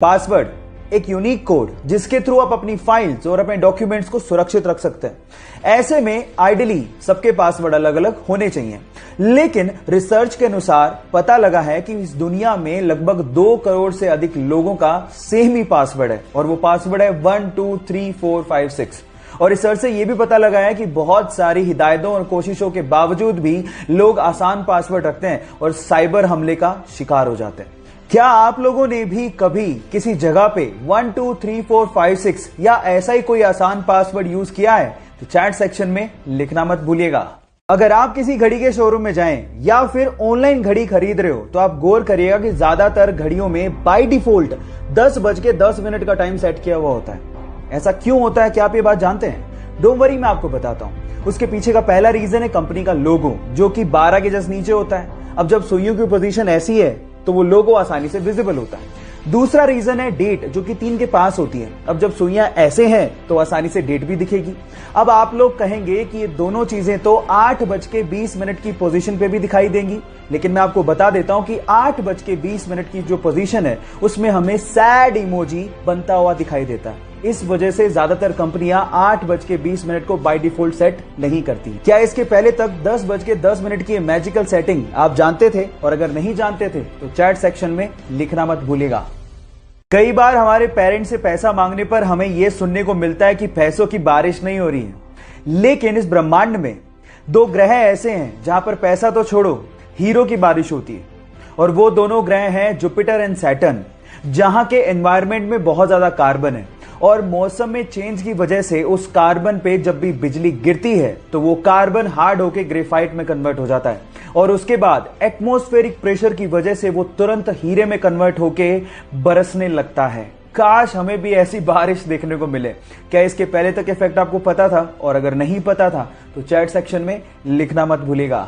Password एक unique code जिसके through आप अपनी फाइल्स और अपने डॉक्यूमेंट्स को सुरक्षित रख सकते हैं। ऐसे में आइडियली सबके पासवर्ड अलग अलग होने चाहिए, लेकिन रिसर्च के अनुसार पता लगा है कि इस दुनिया में लगभग 2 करोड़ से अधिक लोगों का सेम ही पासवर्ड है और वो पासवर्ड है 1 2 3 4 5 6। और रिसर्च से यह भी पता लगा है कि बहुत सारी हिदायतों और कोशिशों के बावजूद भी लोग आसान पासवर्ड रखते हैं और साइबर हमले का शिकार हो जाते हैं। क्या आप लोगों ने भी कभी किसी जगह पे 1 2 3 4 5 6 या ऐसा ही कोई आसान पासवर्ड यूज किया है? तो चैट सेक्शन में लिखना मत भूलिएगा। अगर आप किसी घड़ी के शोरूम में जाएं या फिर ऑनलाइन घड़ी खरीद रहे हो तो आप गौर करिएगा कि ज्यादातर घड़ियों में बाय डिफॉल्ट 10:10 का टाइम सेट किया हुआ होता है। ऐसा क्यों होता है, क्या आप ये बात जानते हैं? डोंट वरी, मैं आपको बताता हूं। उसके पीछे का पहला रीजन है कंपनी का लोगो, जो कि 12 के जस्ट नीचे होता है। अब जब सुइयों की पोजीशन ऐसी है तो वो लोगो आसानी से विजिबल होता है। दूसरा रीजन है डेट, जो कि 3 के पास होती है। अब जब सुइयां ऐसे हैं तो आसानी से डेट भी दिखेगी। अब आप लोग कहेंगे कि ये दोनों चीजें तो 8:20 की पोजीशन पे भी दिखाई देंगी, लेकिन मैं आपको बता देता हूं कि 8:20 की जो पोजीशन है उसमें हमें सैड इमोजी बनता हुआ दिखाई देता है। इस वजह से ज्यादातर कंपनियां 8:20 को बाय डिफॉल्ट सेट नहीं करती। क्या इसके पहले तक 10:10 की मैजिकल सेटिंग आप जानते थे? और अगर नहीं जानते थे तो चैट सेक्शन में लिखना मत भूलिएगा। कई बार हमारे पेरेंट्स से पैसा मांगने पर हमें यह सुनने को मिलता है कि पैसों की बारिश नहीं हो रही है, लेकिन इस ब्रह्मांड में 2 ग्रह ऐसे हैं जहां पर पैसा तो छोड़ो, हीरो की बारिश होती है। और वो दोनों ग्रह हैं जुपिटर एंड सैटर्न, जहां के एनवायरमेंट में बहुत ज्यादा कार्बन है और मौसम में चेंज की वजह से उस कार्बन पे जब भी बिजली गिरती है तो वो कार्बन हार्ड होकर ग्रेफाइट में कन्वर्ट हो जाता है और उसके बाद एटमॉस्फेरिक प्रेशर की वजह से वो तुरंत हीरे में कन्वर्ट होकर बरसने लगता है। काश हमें भी ऐसी बारिश देखने को मिले। क्या इसके पहले तक इफेक्ट आपको पता था? और अगर नहीं पता था तो चैट सेक्शन में लिखना मत भूलिएगा।